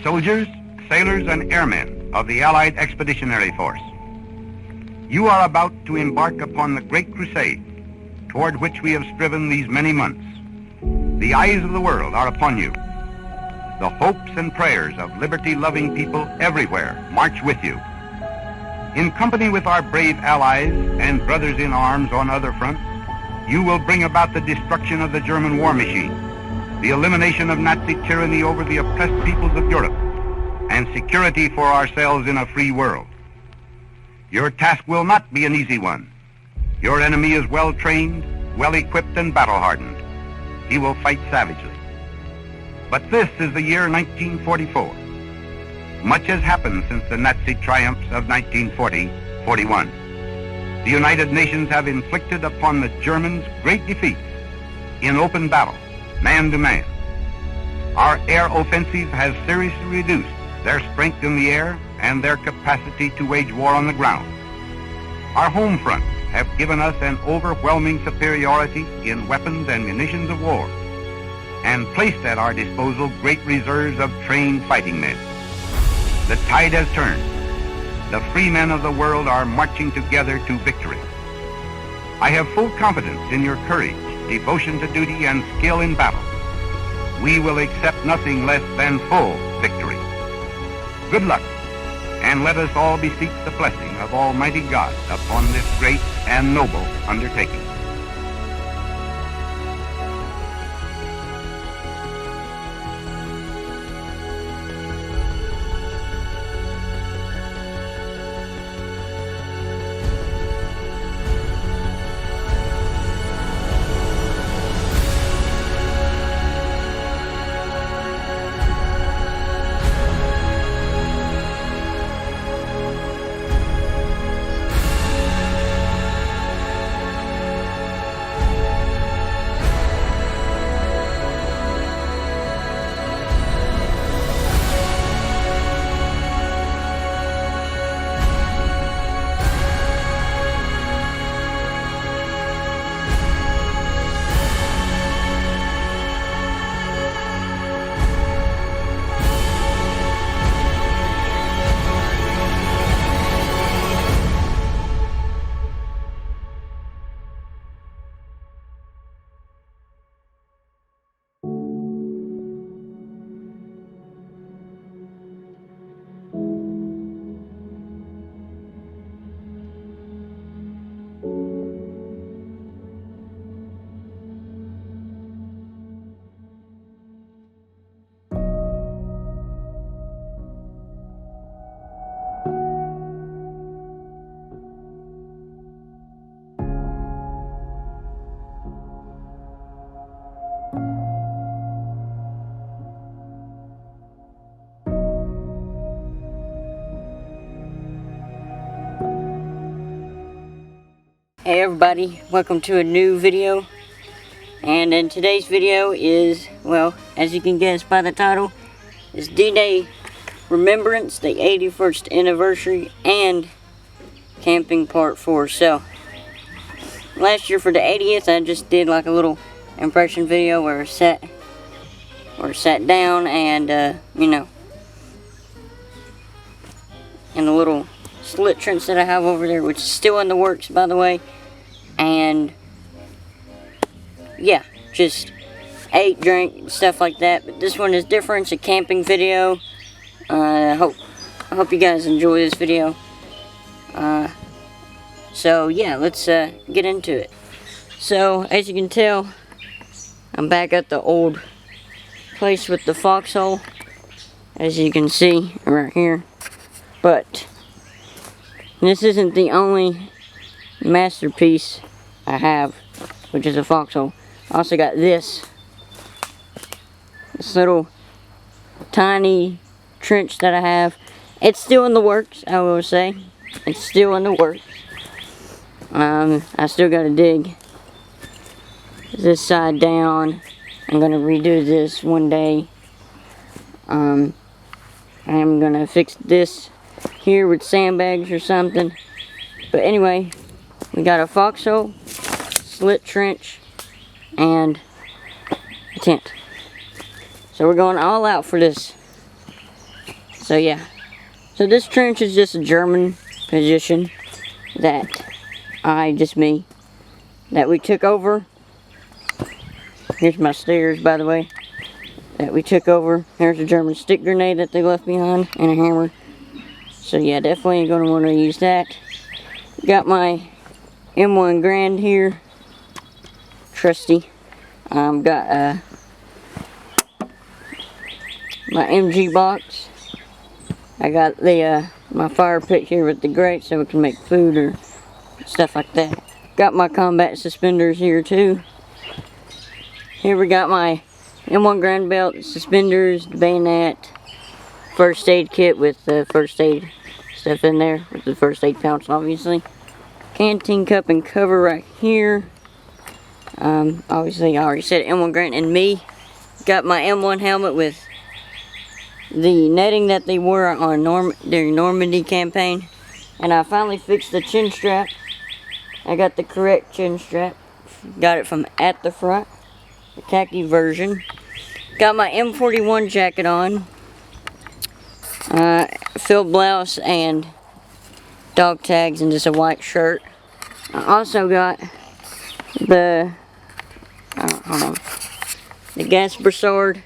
soldiers, sailors, and airmen of the Allied Expeditionary Force. You are about to embark upon the great crusade toward which we have striven these many months. The eyes of the world are upon you. The hopes and prayers of liberty-loving people everywhere march with you. In company with our brave allies and brothers in arms on other fronts, you will bring about the destruction of the German war machine, the elimination of Nazi tyranny over the oppressed peoples of Europe, and security for ourselves in a free world. Your task will not be an easy one. Your enemy is well-trained, well-equipped, and battle-hardened. He will fight savagely. But this is the year 1944. Much has happened since the Nazi triumphs of 1940-41. The United Nations have inflicted upon the Germans great defeats in open battle, man to man. Our air offensive has seriously reduced their strength in the air and their capacity to wage war on the ground. Our home fronts have given us an overwhelming superiority in weapons and munitions of war, and placed at our disposal great reserves of trained fighting men. The tide has turned. The free men of the world are marching together to victory. I have full confidence in your courage, devotion to duty, and skill in battle. We will accept nothing less than full victory. Good luck, and let us all beseech the blessing of Almighty God upon this great and noble undertaking. Hey everybody, welcome to a new video. And in today's video is, well, as you can guess by the title, is D-Day Remembrance, the 81st anniversary, and camping part 4. So, last year for the 80th, I just did like a little impression video where I sat down and, you know, in the little slit trench that I have over there, which is still in the works, by the way. And yeah, just ate, drank, stuff like that. But this one is different. It's a camping video. I hope you guys enjoy this video. So yeah, let's get into it. So as you can tell, I'm back at the old place with the foxhole, as you can see right here. But this isn't the only masterpiece I have, which is a foxhole. I also got this little tiny trench that I have. It's still in the works, I will say. It's still in the works. I still gotta dig this side down. I'm gonna redo this one day. I'm gonna fix this here with sandbags or something. But anyway, we got a foxhole, slit trench, and a tent. So we're going all out for this So yeah. So this trench is just a German position that that we took over. Here's my stairs, by the way, that we took over. There's a German stick grenade that they left behind, and a hammer. So yeah, definitely going to want to use that. Got my M1 Grand here, trusty. Got my MG box. I got the my fire pit here with the grate so we can make food or stuff like that. Got my combat suspenders here too. Here we got my M1 Grand belt, suspenders, the bayonet, first aid kit with the first aid stuff in there, with the first aid pouch obviously. Canteen cup and cover right here. Obviously I already said M1 Grand and me. Got my M1 helmet with the netting that they wore on during Normandy campaign. And I finally fixed the chin strap. I got the correct chin strap. Got it from at the front. The khaki version. Got my M41 jacket on. Filled blouse and dog tags and just a white shirt. I also got the the gas brassard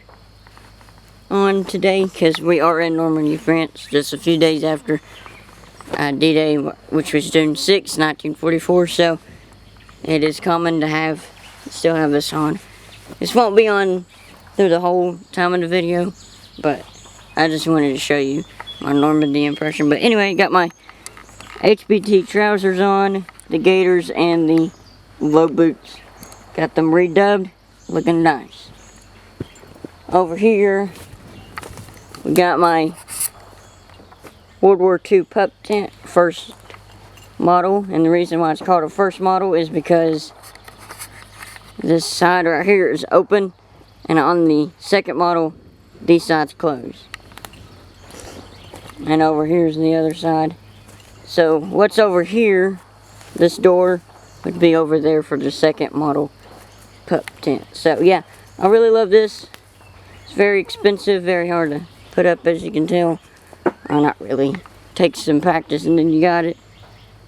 on today because we are in Normandy, France, just a few days after D-Day, which was June 6, 1944. So it is common to still have this on. This won't be on through the whole time of the video, but I just wanted to show you my Normandy impression. But anyway, got my HBT trousers on, the gaiters, and the low boots. Got them redubbed, looking nice. Over here, we got my World War II pup tent, first model. And the reason why it's called a first model is because this side right here is open, and on the second model, these sides close. And over here is the other side. So what's over here, this door, would be over there for the second model pup tent. So yeah, I really love this. It's very expensive, very hard to put up, as you can tell. Not really. Takes some practice and then you got it.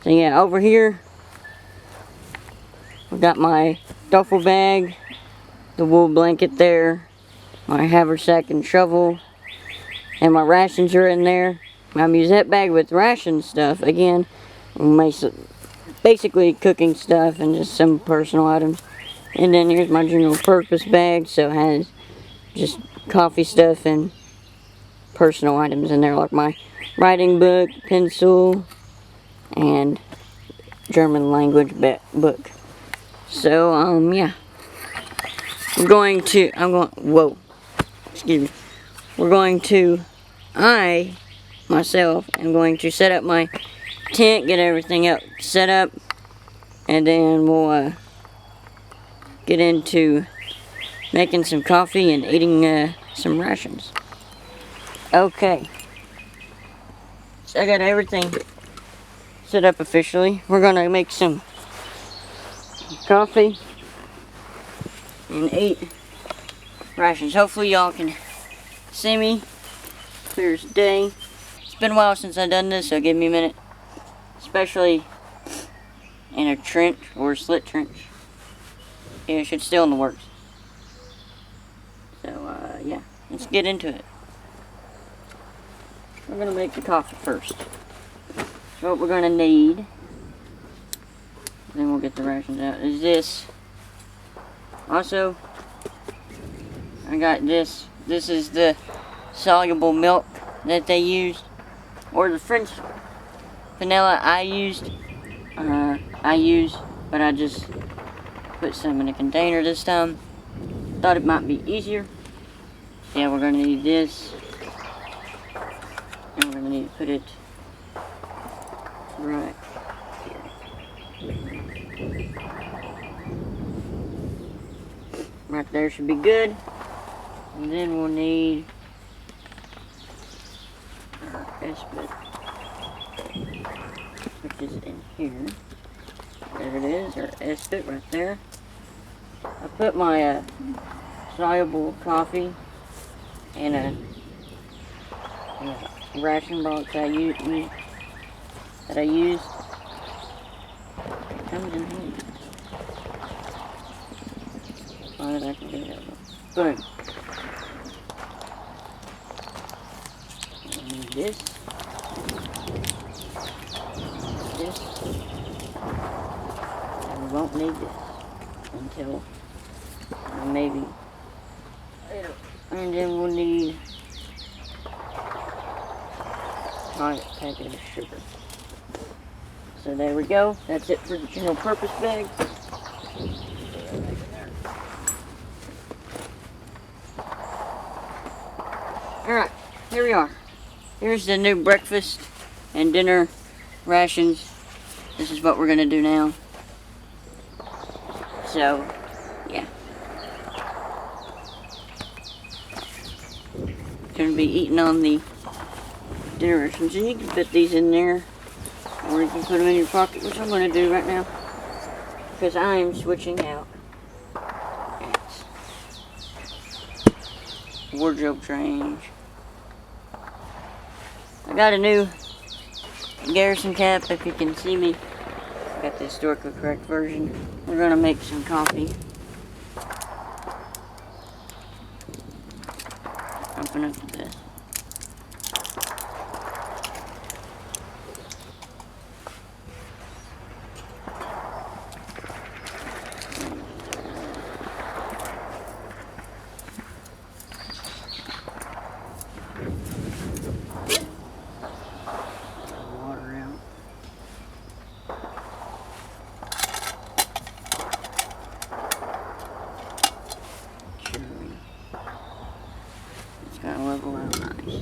So yeah, over here, we got my duffel bag, the wool blanket there, my haversack and shovel, and my rations are in there. My musette bag with ration stuff, again, basically cooking stuff and just some personal items. And then here's my general purpose bag, so it has just coffee stuff and personal items in there, like my writing book, pencil, and German language book. So, yeah. We're going to myself am going to set up my tent, get everything up set up, and then we'll get into making some coffee and eating some rations. Okay, so I got everything set up officially. We're gonna make some coffee and eat rations. Hopefully y'all can see me clear as day. It's been a while since I've done this, so give me a minute. Especially in a trench or a slit trench. Yeah, it's still in the works. So, yeah, let's get into it. We're going to make the coffee first. So what we're going to need, then we'll get the rations out, is this. Also, I got this. This is the soluble milk that they used, or the French vanilla I used, but I just put some in a container this time. Thought it might be easier. Yeah, we're going to need this, and we're going to need to put it right here. Right there should be good. And then we'll need our S-bit, which is in here. There it is, our S-bit right there. I put my soluble coffee in a ration box I used. It comes in here. Oh, that I can do that. Boom. And this. And we won't need this until maybe. And then we'll need a packet of sugar. So there we go. That's it for the general purpose bag. Alright, here we are. Here's the new breakfast and dinner rations. This is what we're going to do now. So, yeah. Going to be eating on the dinner rations. And you can put these in there, or you can put them in your pocket, which I'm going to do right now. Because I am switching out wardrobe change. I got a new Garrison cap, if you can see me. Got the historically correct version. We're gonna make some coffee. Open up this. Gotta level out nice.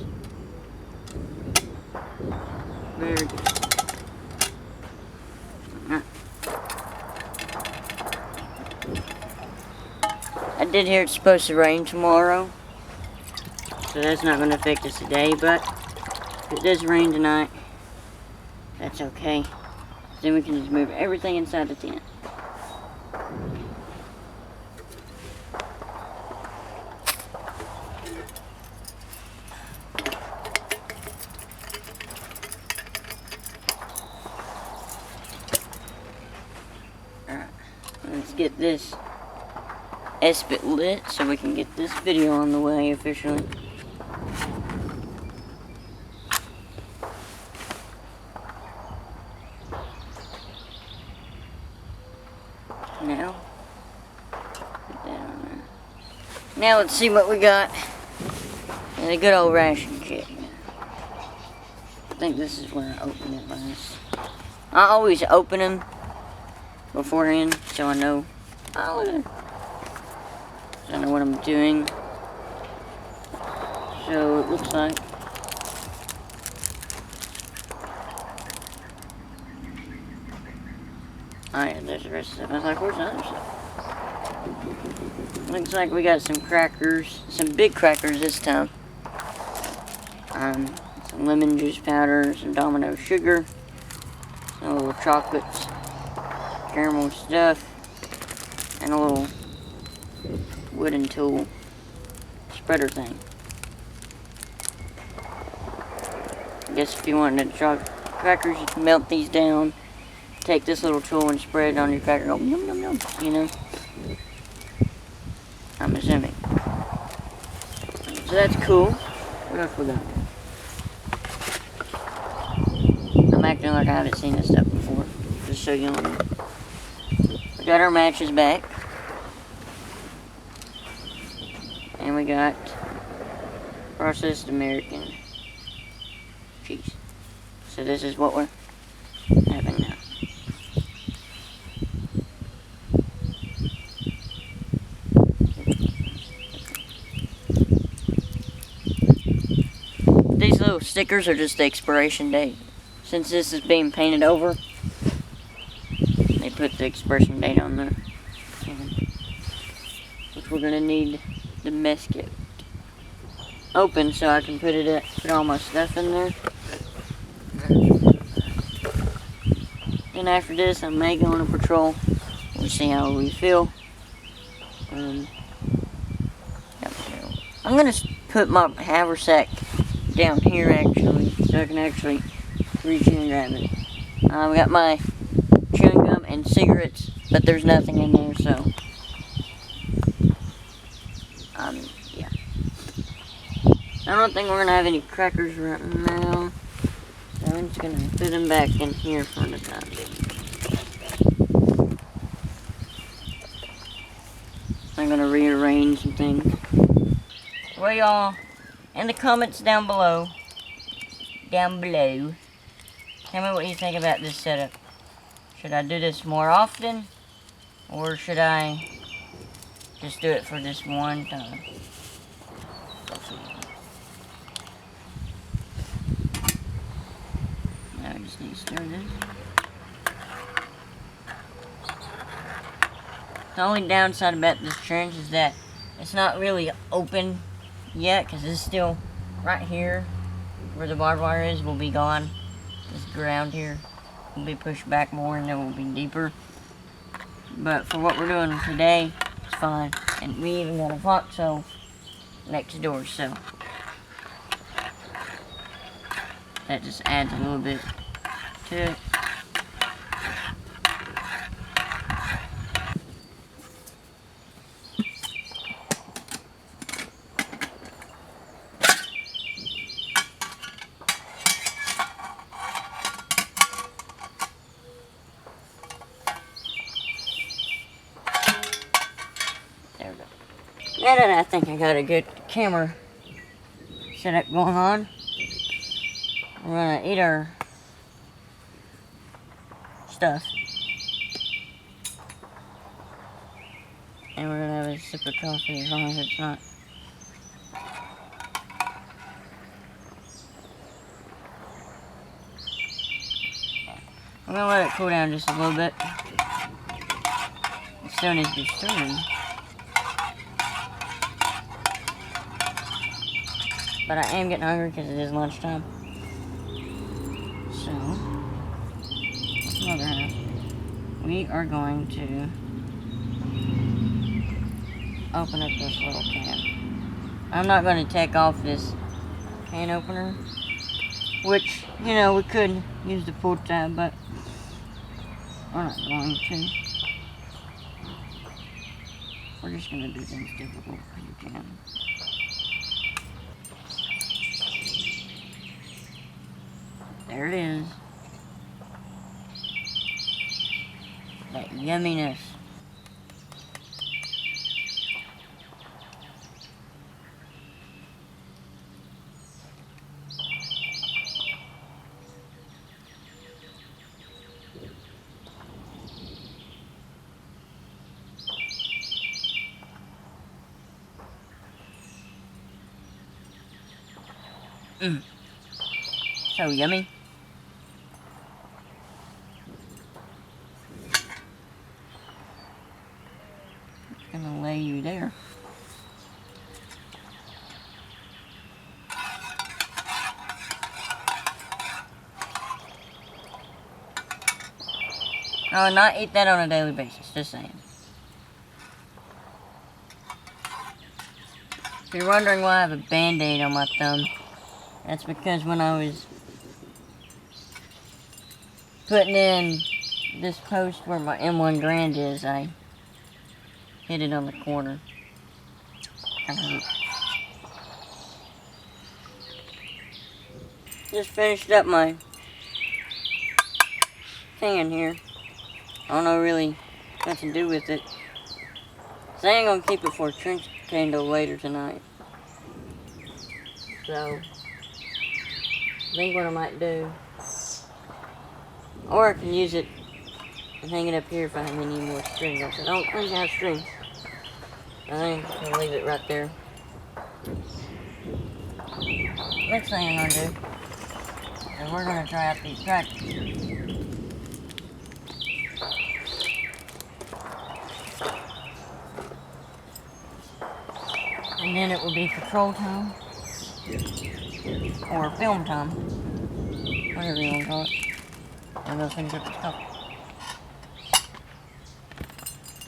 Very good. I did hear it's supposed to rain tomorrow, so that's not going to affect us today, but if it does rain tonight, that's okay. Then we can just move everything inside the tent. Let's get this S-bit lit so we can get this video on the way officially. Now, put that on there. Now let's see what we got in a good old ration kit. I think this is where I open it last. I always open them beforehand, so I know what I'm doing. So it looks like oh yeah, there's the rest of it. I was like, where's the other stuff? Looks like we got some crackers, some big crackers this time. Some lemon juice powder, some Domino sugar, some little chocolates, caramel stuff, and a little wooden tool spreader thing. I guess if you wanted to crackers, you can melt these down, take this little tool and spread it on your cracker, go yum yum yum, you know. I'm assuming. So that's cool. What else we got? I'm acting like I haven't seen this stuff before, just so you know. We got our matches back. And we got processed American cheese. So this is what we're having now. These little stickers are just the expiration date. Since this is being painted over, they put the expiration date on there. Which we're gonna need the mess kit open so I can put all my stuff in there. Then after this, I may go on a patrol. We'll see how we feel. I'm gonna put my haversack down here actually. so I can actually reach in and grab it. We got my chewing gum and cigarettes, but there's nothing in there, so yeah. I don't think we're gonna have any crackers right now, so I'm just gonna put them back in here for the time being. I'm gonna rearrange some things. Well, y'all, in the comments down below, tell me what you think about this setup. Should I do this more often, or should I just do it for this one time? Now I just need to stir this. The only downside about this trench is that it's not really open yet, because it's still right here where the barbed wire is will be gone. This ground here will be pushed back more and it will be deeper. But for what we're doing today, it's fine. And we even got a foxhole next door, so that just adds a little bit to it. Now that I think I got a good camera setup going on, we're gonna eat our stuff. And we're gonna have a sip of coffee as long as it's not. I'm gonna let it cool down just a little bit. It still needs to be stirred. But I am getting hungry because it is lunchtime. So, what's another half? We are going to open up this little can. I'm not going to take off this can opener, which, you know, we could use the pull tab, but we're not going to. We're just going to do things difficult as we can. There it is. That yumminess. So yummy. Gonna lay you there. I would not eat that on a daily basis, just saying. If you're wondering why I have a band-aid on my thumb, that's because when I was putting in this post where my M1 Grand is, I hit it on the corner. Kinda hurt. Just finished up my can here. I don't know really what to do with it. So I ain't gonna keep it for a trench candle later tonight. So I think what I might do, or I can use it and hang it up here if I have any more string. I don't think I have string. I think I'll leave it right there. Next thing I'm gonna do is we're gonna try out these crackers. And then it will be patrol time, or film time, whatever you want to call it. And those things are tough.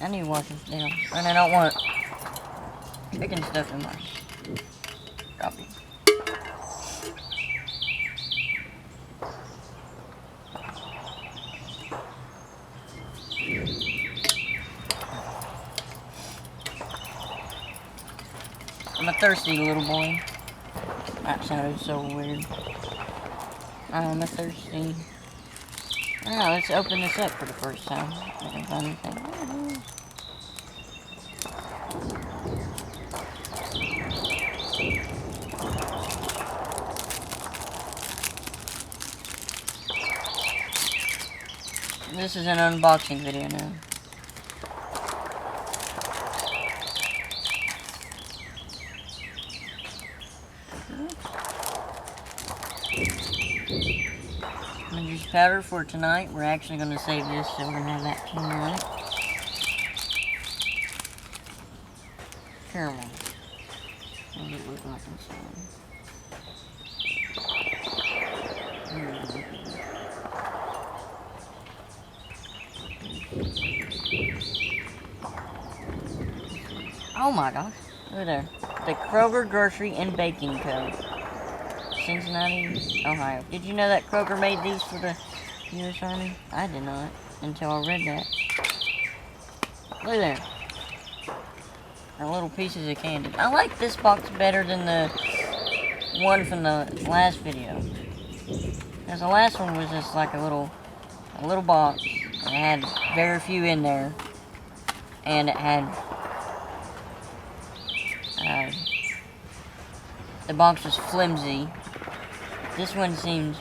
I need to wash this down, and I don't want chicken stuff in my coffee. I'm a thirsty little boy. That sounded so weird. I'm a thirsty. Oh, let's open this up for the first time. I can find anything. This is an unboxing video now. Use powder for tonight. We're actually going to save this, so we're going to have that tonight. Caramel. What does it look like inside? Oh my gosh. Look at there. The Kroger Grocery and Baking Co. Cincinnati, Ohio. Did you know that Kroger made these for the U.S. Army? I did not, until I read that. Look there. Our little pieces of candy. I like this box better than the one from the last video. Because the last one was just like a little box. It had very few in there. And it had... the box was flimsy. This one seems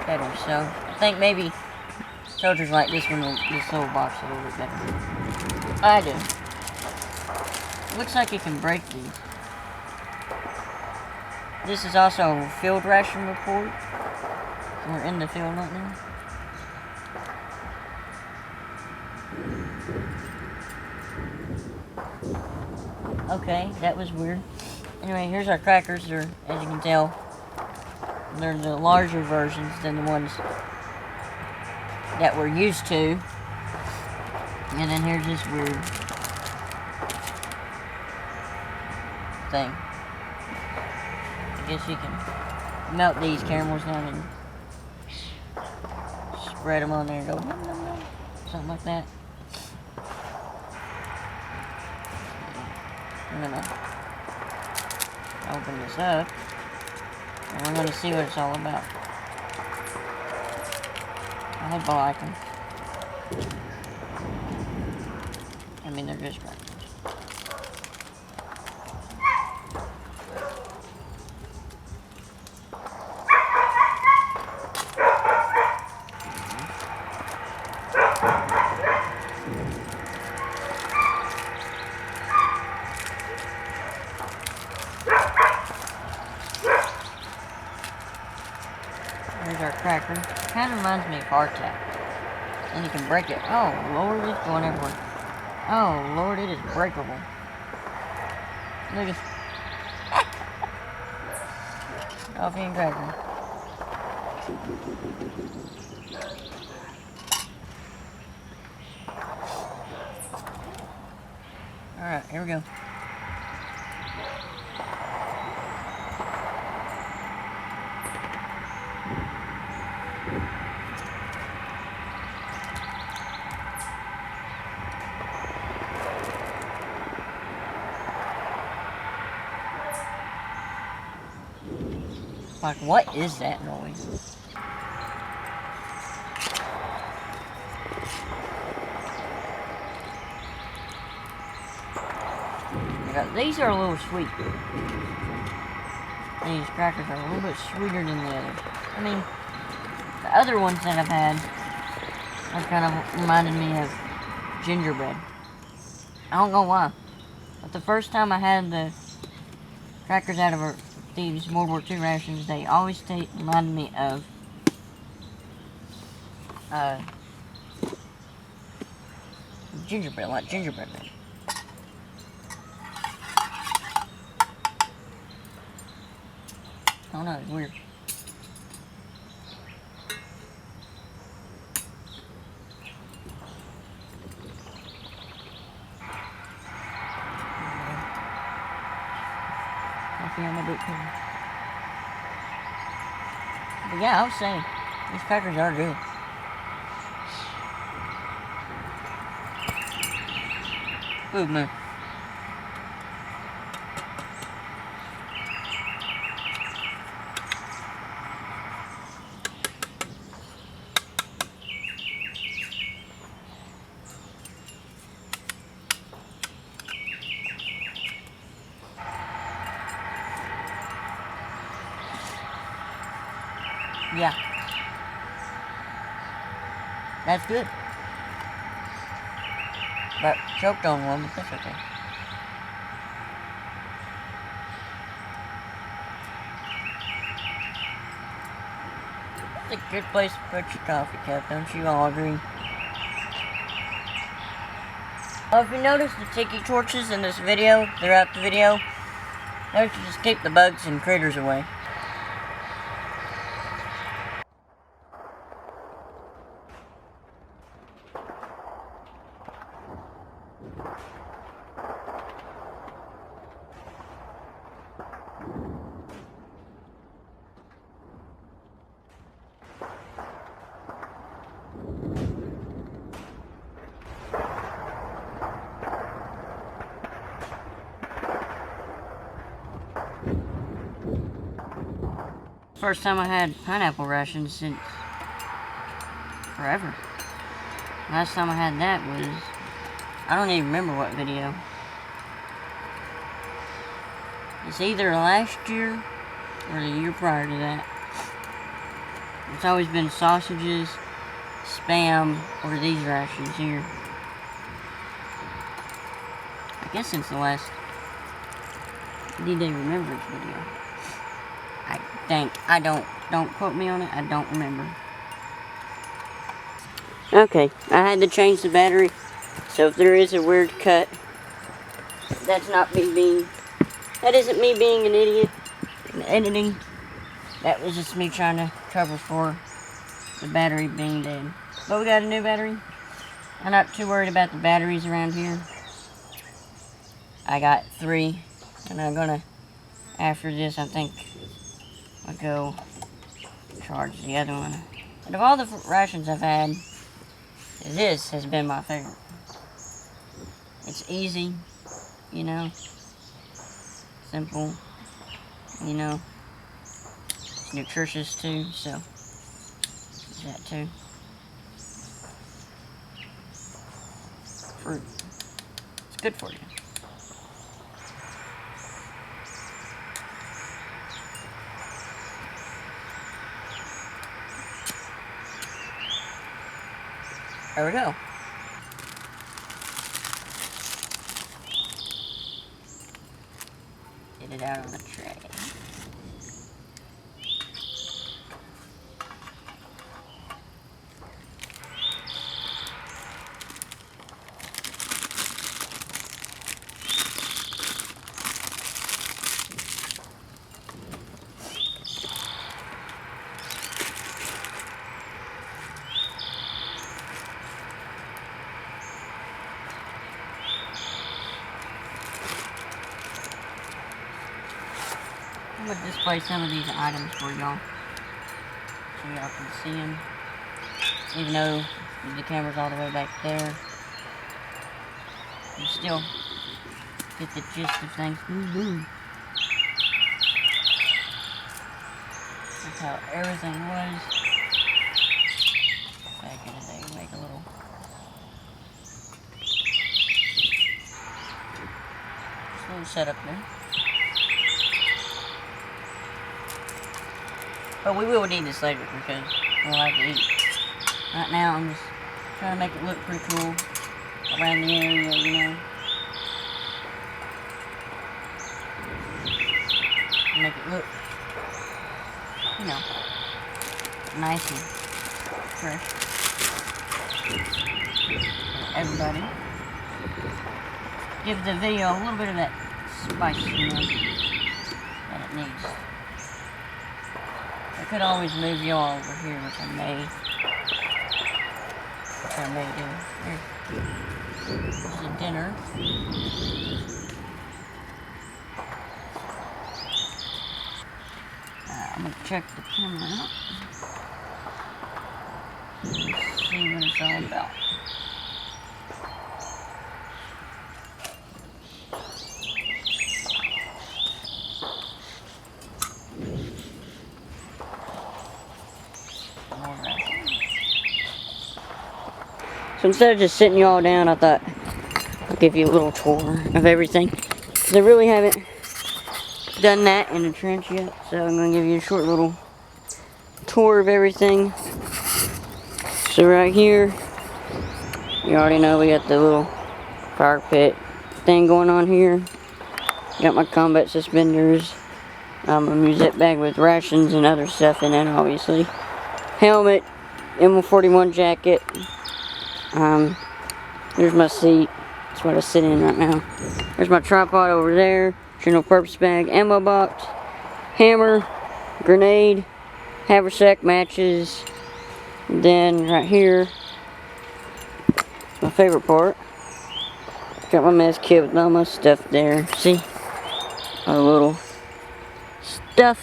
better, so I think maybe soldiers like this one, this little box a little bit better. I do. Looks like you can break these. This is also a field ration report. We're in the field right now. Okay, that was weird. Anyway, here's our crackers. They're, as you can tell, they're the larger versions than the ones that we're used to. And then here's this weird thing. I guess you can melt these caramels down and spread them on there. Go something like that. I'm gonna open this up, and we're going to see what it's all about. I hope I like them. I mean, they're just crackers. There's our cracker. Kind of reminds me of hardtack. And you can break it. Oh, Lord, it's going everywhere. Oh, Lord, it is breakable. Look at coffee and cracker. Alright, here we go. Like, what is that noise? These are a little sweet. These crackers are a little bit sweeter than the others. I mean, the other ones that I've had are kind of reminded me of gingerbread. I don't know why. But the first time I had the crackers out of these World War II rations, they always reminded me of gingerbread, like gingerbread man. I don't know, it's weird. On my boot cover. But yeah, I was saying, these crackers are good. Food man. Yeah. That's good. But choked on one, but that's okay. It's a good place to put your coffee cup, don't you all agree? Well, if you notice the tiki torches in this video, throughout the video, those should just keep the bugs and critters away. First time I had pineapple rations since forever. Last time I had that was, I don't even remember what video. It's either last year or the year prior to that. It's always been sausages, Spam, or these rations here. I guess since the last D-Day Remembrance video. I think. Don't quote me on it. I don't remember. Okay, I had to change the battery. So if there is a weird cut, that isn't me being an idiot in editing. That was just me trying to cover for the battery being dead. But we got a new battery. I'm not too worried about the batteries around here. I got 3, and I'm gonna, after this, I think I'll go charge the other one. But of all the rations I've had, this has been my favorite. It's easy, you know, simple, you know, it's nutritious too, so that too. Fruit, it's good for you. There we go. Get it out on the tray. I'm going to display some of these items for y'all, so y'all can see them, even though the camera's all the way back there. You still get the gist of things. That's how everything was back in the day. Make a little setup there. But we will need this later because we'll have to eat. Right now I'm just trying to make it look pretty cool around the area, you know. Make it look, you know, nice and fresh for everybody. Give the video a little bit of that spice, you know, that it needs. I could always move y'all over here, which I may do. Here. This is a dinner. I'm gonna check the camera out. See what it's all about. So instead of just sitting you all down, I thought I'd give you a little tour of everything. Because I really haven't done that in a trench yet. So I'm going to give you a short little tour of everything. So right here, you already know we got the little fire pit thing going on here. Got my combat suspenders, a musette bag with rations and other stuff in it, obviously. Helmet, M41 jacket. There's my seat. That's what I sit in right now. There's my tripod over there. General purpose bag, ammo box, hammer, grenade, haversack, matches. And then right here, my favorite part. Got my mess kit with all my stuff there. See? Our little stuff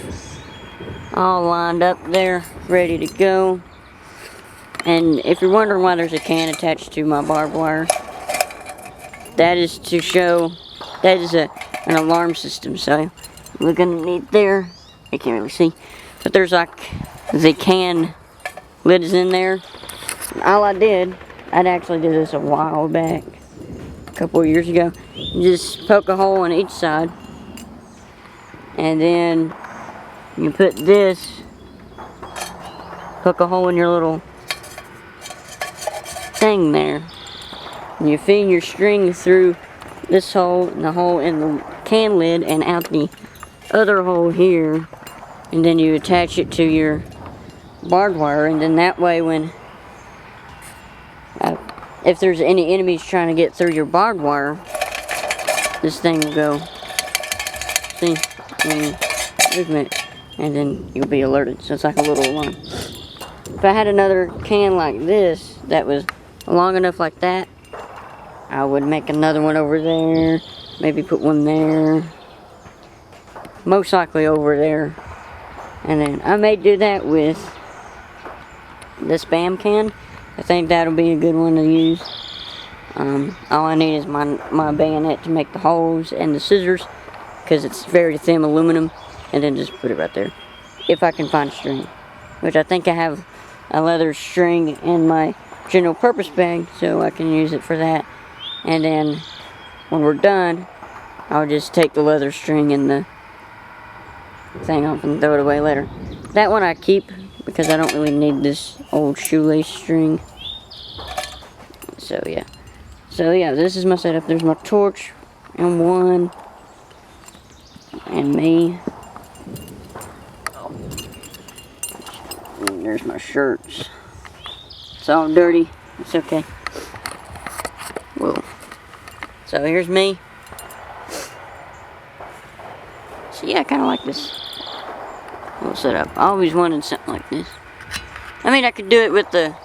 all lined up there, ready to go. And if you're wondering why there's a can attached to my barbed wire, that is to show that is an alarm system. So look underneath there, you can't really see, but there's like the can lid is in there. And all I actually did this a while back, a couple of years ago. You just poke a hole on each side, and then you put this, poke a hole in your little thing there, and you feed your string through this hole and the hole in the can lid and out the other hole here, and then you attach it to your barbed wire, and then that way when if there's any enemies trying to get through your barbed wire, this thing will go, see, movement, and then you'll be alerted. So it's like a little alarm. If I had another can like this that was long enough like that, I would make another one over there, maybe put one there, most likely over there, and then I may do that with the Spam can. I think that'll be a good one to use. All I need is my bayonet to make the holes and the scissors, because it's very thin aluminum, and then just put it right there. If I can find string, which I think I have a leather string in my general purpose bag, so I can use it for that. And then when we're done, I'll just take the leather string and the thing off and throw it away later. That one I keep because I don't really need this old shoelace string. So yeah, this is my setup. There's my torch and one and me. And there's my shirts. It's all dirty. It's okay. Whoa. So here's me. So yeah, I kind of like this little setup. I always wanted something like this. I mean, I could do it with the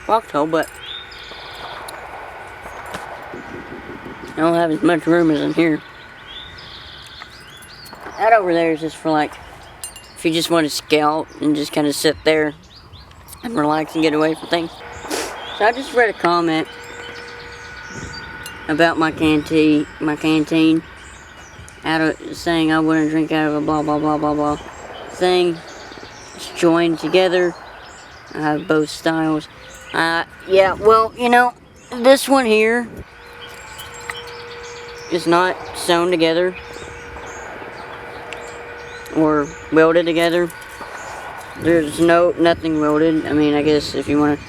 foxhole, but I don't have as much room as in here. That over there is just for like, if you just want to scout and just kind of sit there and relax and get away from things. So I just read a comment about my canteen, saying I wouldn't drink out of a blah blah blah blah blah thing. It's joined together. I have both styles. Yeah, well, you know, this one here is not sewn together or welded together. There's nothing welded. I mean, I guess if you want to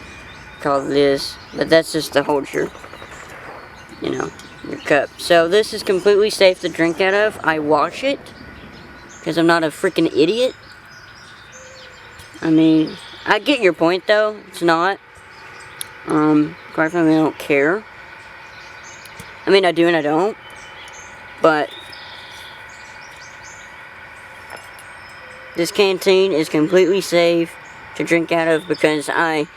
call it this, but that's just to hold your, you know, your cup. So this is completely safe to drink out of. I wash it because I'm not a freaking idiot. I mean, I get your point though. It's not. Quite frankly, I don't care. I mean, I do and I don't. But this canteen is completely safe to drink out of because I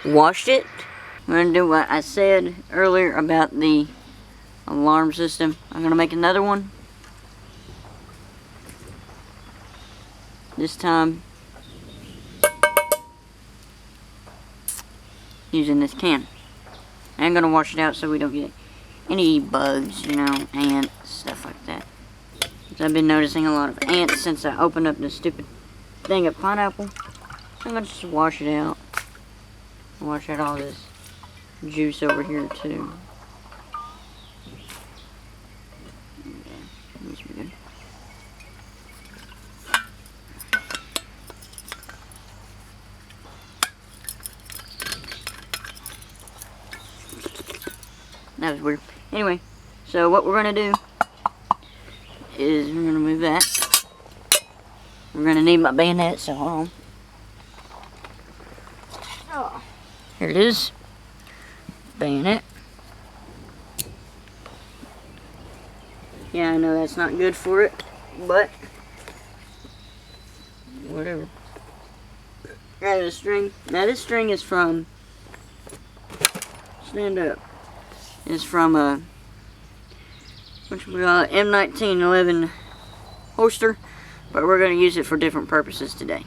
washed it. I'm going to do what I said earlier about the alarm system. I'm going to make another one. This time using this can. I'm going to wash it out so we don't get any bugs, you know, ants, stuff like that. So I've been noticing a lot of ants since I opened up this stupid thing of pineapple. So I'm going to just wash it out. Wash out all this juice over here too. Okay, that should be good. That was weird. Anyway, so what we're going to do is we're going to move that. We're going to need my bayonet, so hold on. Oh, here it is. Bayonet. Yeah, I know that's not good for it, but whatever. That is string. Now this string is from, stand up, is from a, which we call M1911 holster, but we're going to use it for different purposes today.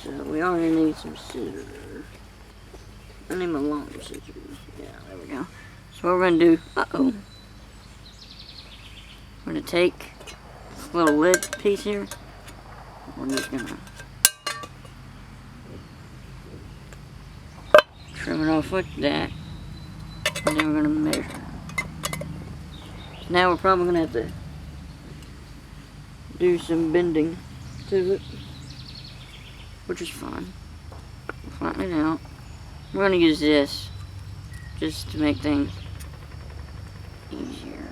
So we only need some scissors. I need my long scissors. Yeah, there we go. So what we're going to do, we're going to take this little lid piece here. We're just going to trim it off like that. And then we're going to measure. So now we're probably going to have to do some bending to it, which is fine. Flatten it out. We're going to use this just to make things easier.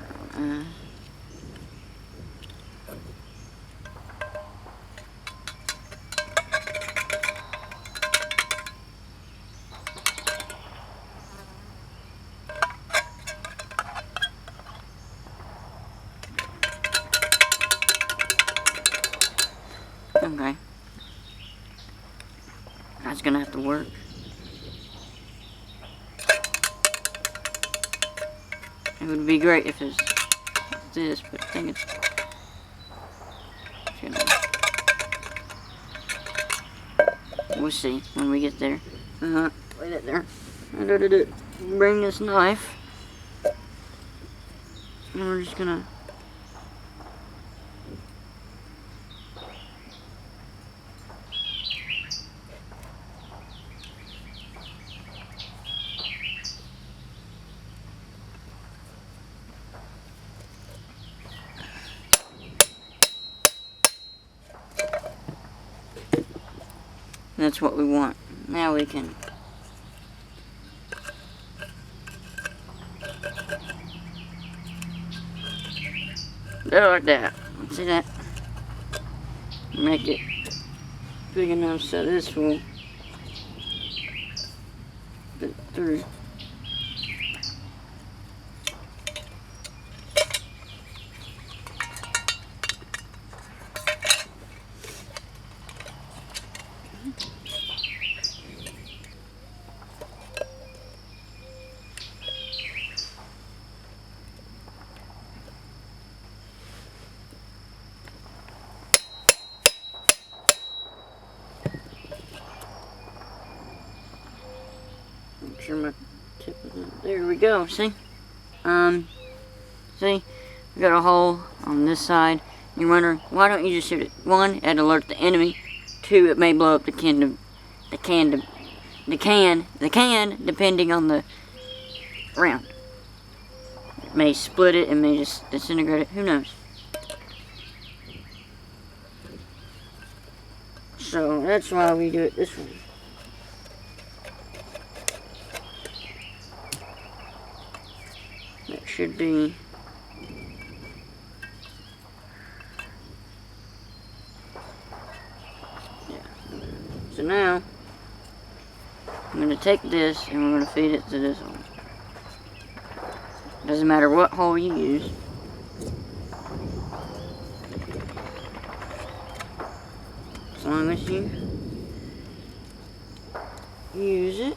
Okay. That's going to have to work. It would be great if it's this, but I think it's we'll see when we get there. Lay that there. Bring this knife, and we're just gonna that's what we want. Now we can do it like that. See that? Make it big enough so this will fit through. Sure my tip is not. There we go. See, see, we got a hole on this side. You're wondering why don't you just shoot it? One, it alert the enemy. Two, it may blow up the can, depending on the round. It may split it. It may just disintegrate it. Who knows? So that's why we do it this way. That should be so now I'm going to take this and we're going to feed it to this hole. Doesn't matter what hole you use. As long as you use it.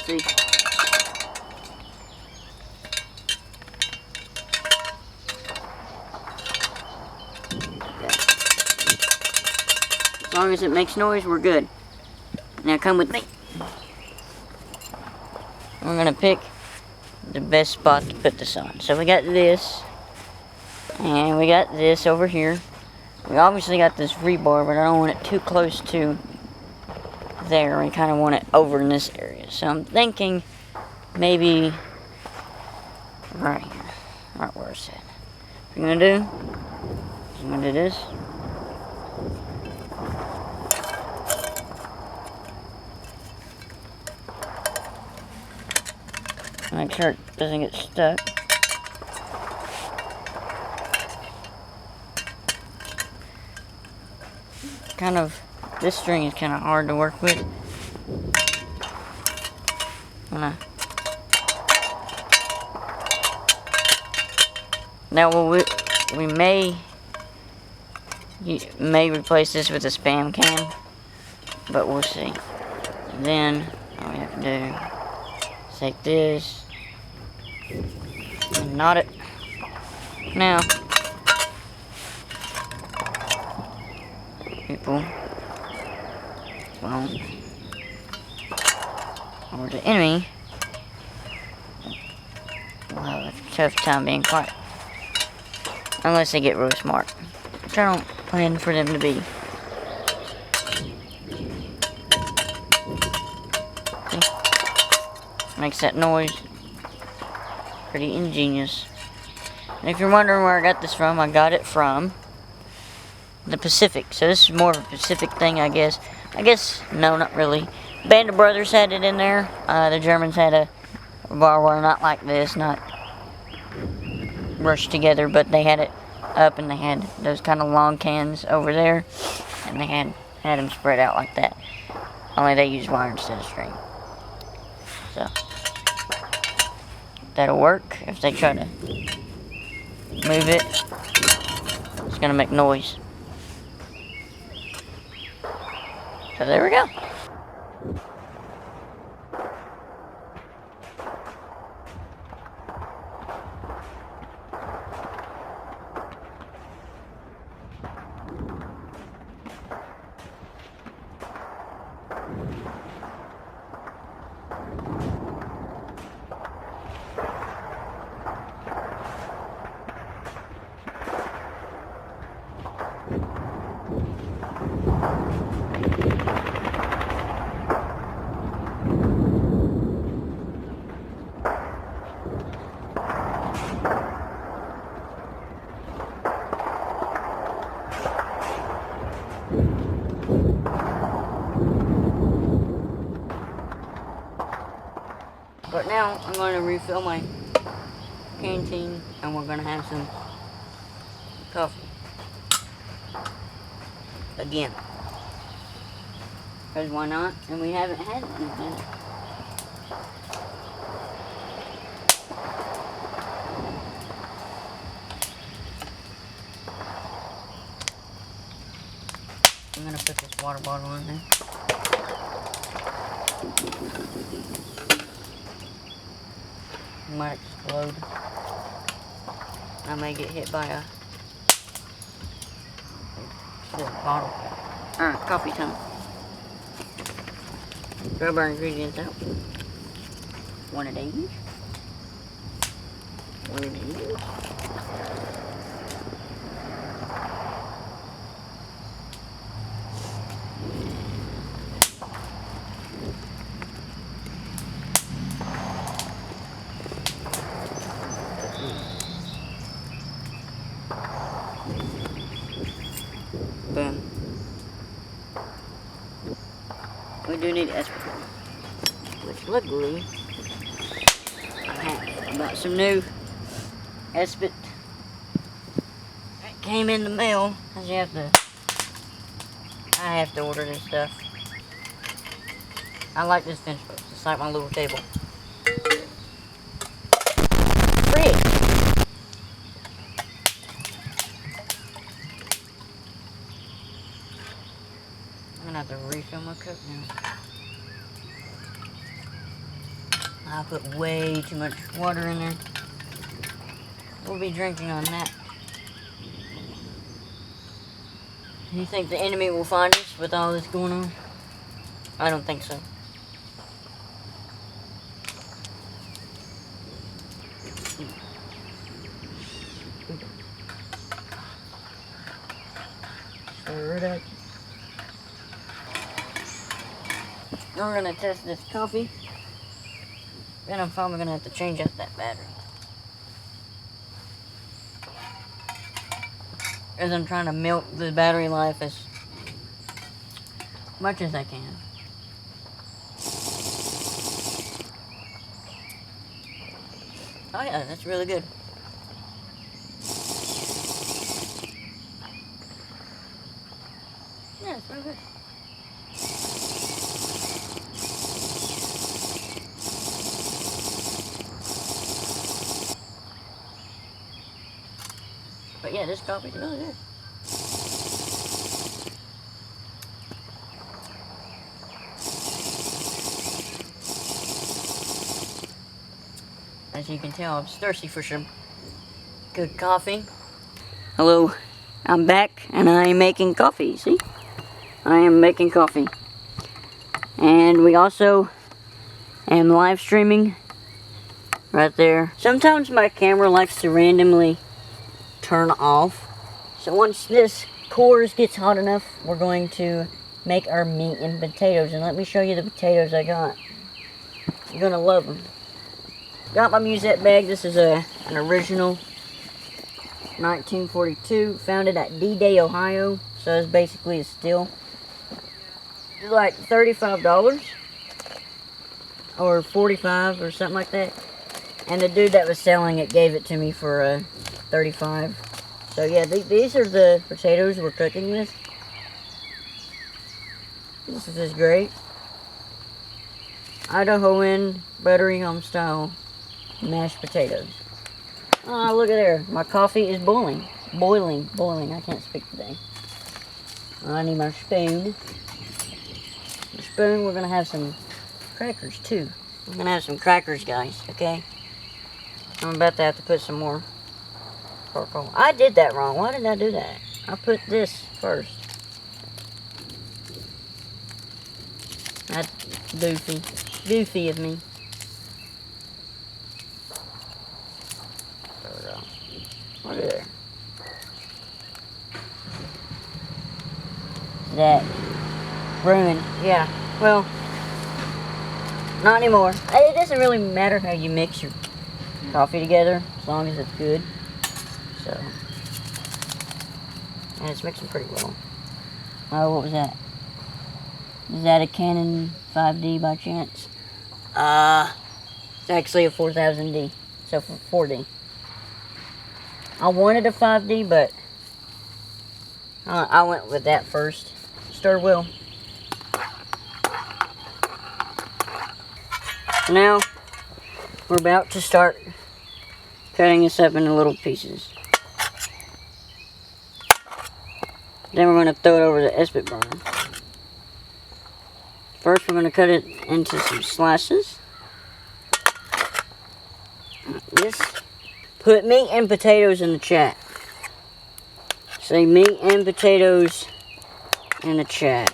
See? As long as it makes noise, we're good. Now come with me. We're gonna pick the best spot to put this on. So we got this, and we got this over here. We obviously got this rebar, but I don't want it too close to there. We kind of want it over in this area. So I'm thinking maybe right here. Right where it's at. I'm gonna do this. Make sure it doesn't get stuck. This string is kind of hard to work with. Now we may replace this with a Spam can, but we'll see. Then all we have to do is take this and knot it. Now, people won't, or the enemy will have a tough time being quiet. Unless they get really smart, which I don't plan for them to be. See? Makes that noise. Pretty ingenious. And if you're wondering where I got this from, I got it from the Pacific. So this is more of a Pacific thing, I guess. No, not really. Band of Brothers had it in there. The Germans had a bar not like this, not rushed together, but they had it up, and they had those kind of long cans over there, and they had them spread out like that. Only they used wire instead of string. So that'll work. If they try to move it, it's gonna make noise. So there we go. But now I'm going to refill my canteen, and we're going to have some coffee. Again. Because why not? And we haven't had it in a minute. I'm going to put this water bottle in there. It might explode. I may get hit by a bottle. Alright, coffee time. Grab our ingredients out. One of these. One of these. Boom. We do need espresso, which luckily I have. I bought some new Espit. It came in the mail, because I have to order this stuff. I like this bench post. It's like my little table. Fridge. I'm gonna have to refill my cup now. I put way too much water in there. We'll be drinking on that. You think the enemy will find us with all this going on? I don't think so. Stir it up. We're gonna test this coffee. Then I'm probably gonna have to change out that battery. as I'm trying to milk the battery life as much as I can. Oh yeah, that's really good. Yeah, it's really good. But yeah, this coffee's really good. As you can tell, I'm thirsty for some good coffee. Hello, I'm back and I am making coffee, see? I am making coffee. And we also am live streaming right there. Sometimes my camera likes to randomly turn off. So once this cores gets hot enough, we're going to make our meat and potatoes. And let me show you the potatoes I got. You're gonna love them. Got my musette bag. This is an original 1942, founded at D-Day, Ohio. So it's basically a steal. It's like $35 or $45 or something like that. And the dude that was selling it gave it to me for $35. So yeah, these are the potatoes we're cooking with. This is great. Idahoan buttery home style mashed potatoes. Oh, look at there. My coffee is boiling. Boiling. I can't speak today. I need my spoon. We're gonna have some crackers too. We're gonna have some crackers, guys, okay? I'm about to have to put some more charcoal. I did that wrong. Why did I do that? I put this first. That's goofy of me. There we go. Look at there. That ruined. Yeah. Well, not anymore. It doesn't really matter how you mix your coffee together, as long as it's good. So, and it's mixing pretty well. Oh, what was that? Is that a Canon 5D by chance? It's actually a 4000D. So 4D. I wanted a 5D, but I went with that first. Stir well. Now, we're about to start cutting this up into little pieces. Then we're going to throw it over the Esprit burner. First, we're going to cut it into some slices. This. Put meat and potatoes in the chat. Say meat and potatoes in the chat.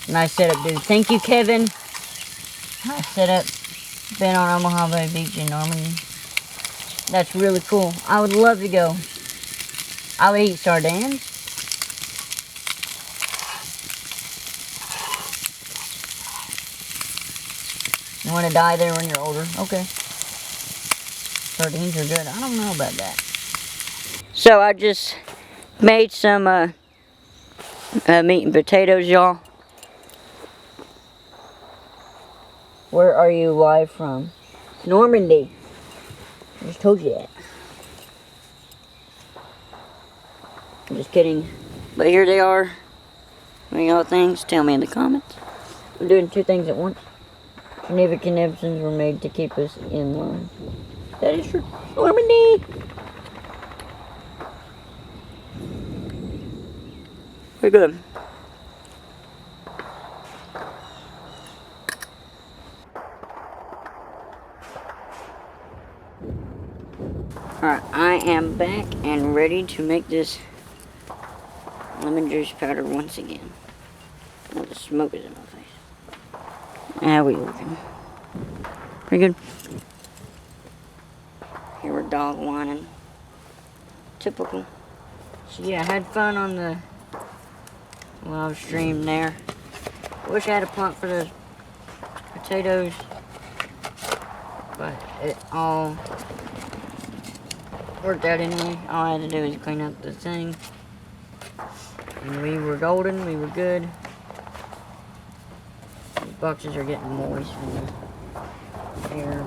Nice setup, dude. Thank you, Kevin. Nice setup. Been on Omaha Bay Beach in Normandy. That's really cool. I would love to go. I would eat sardines. You want to die there when you're older? Okay. Sardines are good. I don't know about that. So I just made some meat and potatoes, y'all. Where are you live from? Normandy. I just told you that. I'm just kidding. But here they are. What y'all think? Tell me in the comments. I'm doing two things at once. Geneva conniptions were made to keep us in line. That is for Normandy. We're good. Alright, I am back and ready to make this lemon juice powder once again. Oh, the smoke is in my face. How we looking? Pretty good. Here we're dog whining. Typical. So yeah, I had fun on the live stream there. Wish I had a pot for the potatoes, but it all worked out anyway. All I had to do is clean up the thing. And we were golden, we were good. These boxes are getting moist from the air.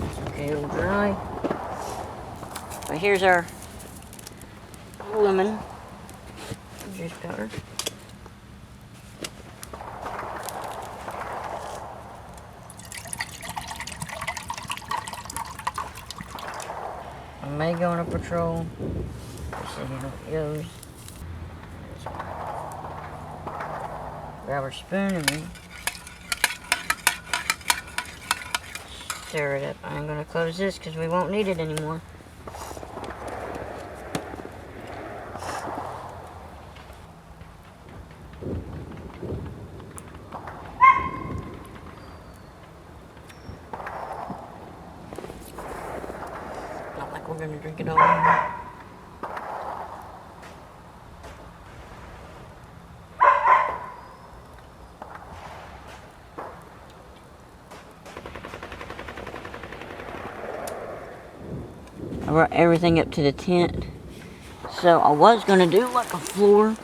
It's okay, it'll dry. But here's our lemon juice powder. I may go on a patrol. Let's see how it goes. Grab our spoon and we stir it up. I'm going to close this because we won't need it anymore. Not like we're going to drink it all in. I brought everything up to the tent. So I was going to do like a floor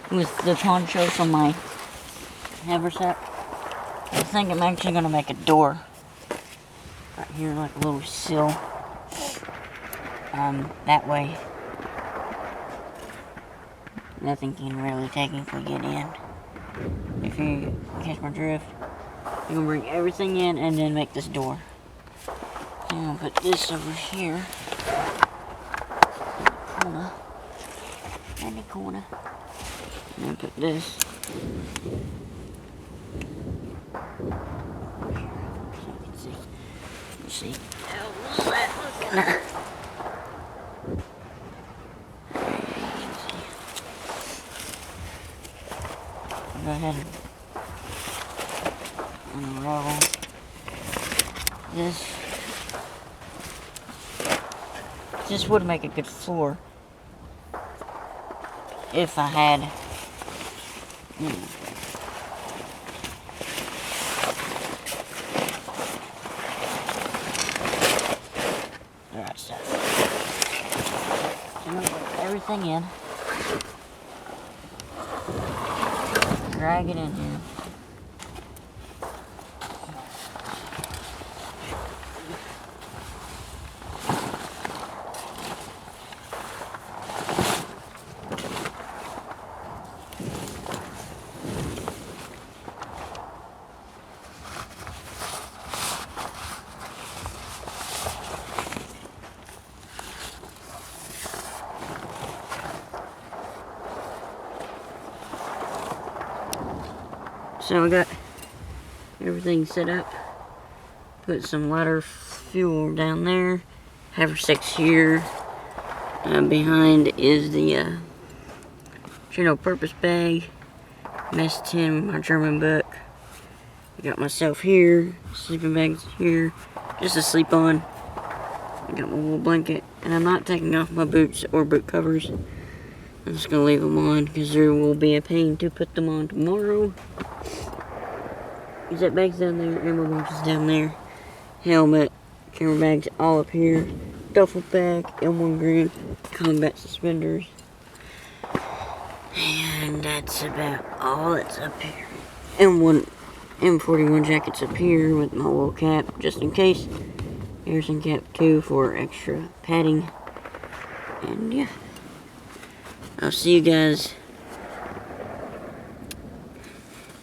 with the poncho from my haversack. I think I'm actually going to make a door right here, like a little sill. That way nothing can really technically get in. If you catch my drift, you can bring everything in and then make this door. I'm gonna put this over here. Corner. In the corner. And then put this over here so you can see. Let's see. How's that looking? Go ahead and unravel this. This would make a good floor if I had, the right stuff. So I'm going to put everything in. Drag it in here. So I got everything set up. Put some lighter fuel down there. Haversacks here. Behind is the general purpose bag. Mess tin with my German book. I got myself here. Sleeping bags here. Just to sleep on. I got my little blanket. And I'm not taking off my boots or boot covers. I'm just going to leave them on because there will be a pain to put them on tomorrow. Zip bags down there, ammo boxes down there, helmet, camera bags all up here, duffel bag, M1 grip, combat suspenders, and that's about all that's up here. M41 jackets up here with my wool cap, just in case. Harrison cap too for extra padding, and yeah, I'll see you guys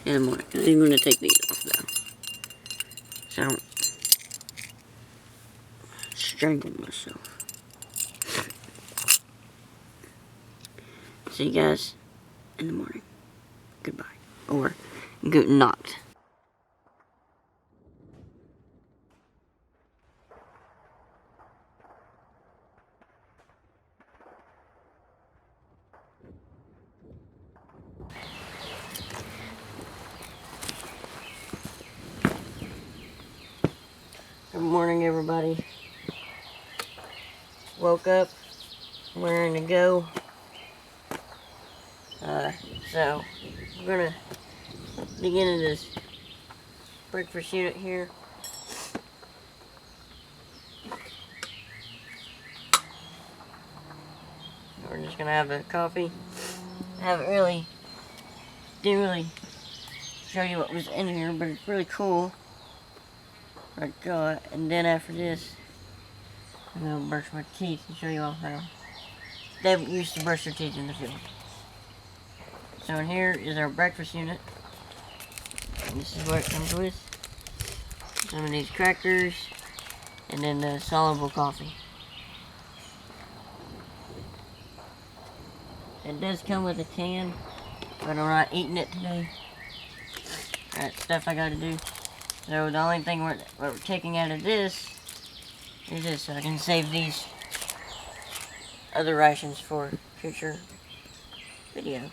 in the morning. I'm going to take these off though, so I don't strangle myself. See you guys in the morning. Goodbye. Or guten Nacht. Good morning, everybody. Woke up, raring to go. So we're gonna dig into this breakfast unit here. we're just gonna have a coffee. Didn't really show you what was in here, but it's really cool. What I got, and then after this, I'm gonna brush my teeth and show you all how they used to brush their teeth in the field. So in here is our breakfast unit. And this is what it comes with. Some of these crackers, and then the soluble coffee. It does come with a can, but I'm not eating it today. Got stuff I gotta do. So the only thing what we're taking out of this is this, so I can save these other rations for future video.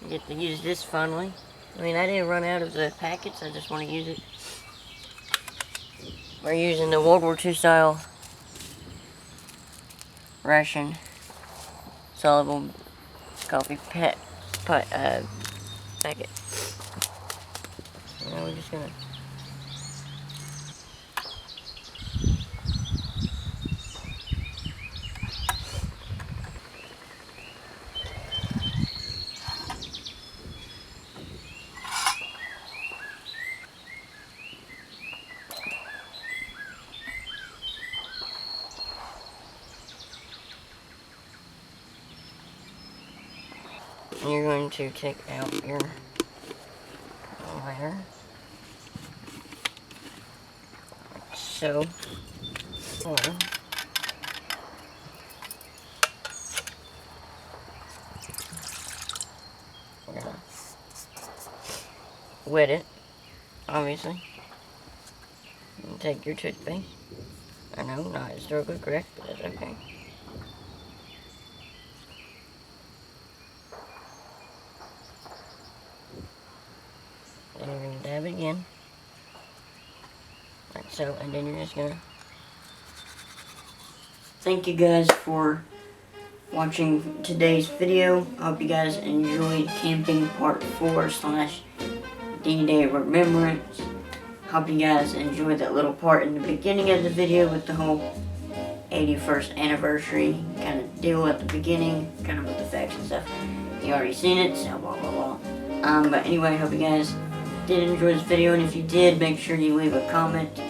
I get to use this finally. I mean, I didn't run out of the packets, I just want to use it. We're using the WWII-style ration soluble coffee packet. Now we're just gonna you're going to take out your wire. So, we're gonna wet it, obviously. And take your toothpaste. I know, not historically correct, but that's okay. And you're going to dab it again, like so, and then you're just going to... Thank you guys for watching today's video. I hope you guys enjoyed camping part 4/D-Day Remembrance. Hope you guys enjoyed that little part in the beginning of the video with the whole 81st anniversary kind of deal at the beginning, kind of with the facts and stuff. You already seen it, so blah blah blah. But anyway, I hope you guys did enjoy this video, and if you did, make sure you leave a comment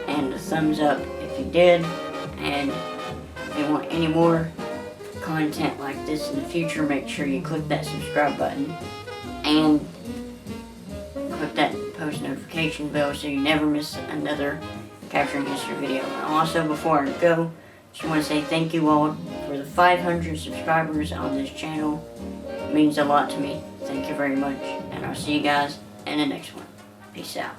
and a thumbs up if you did. And if you want any more content like this in the future, make sure you click that subscribe button and click that post notification bell so you never miss another Capturing History video. And also, before I go, just want to say thank you all for the 500 subscribers on this channel. It means a lot to me. Thank you very much, and I'll see you guys in the next one. Peace out.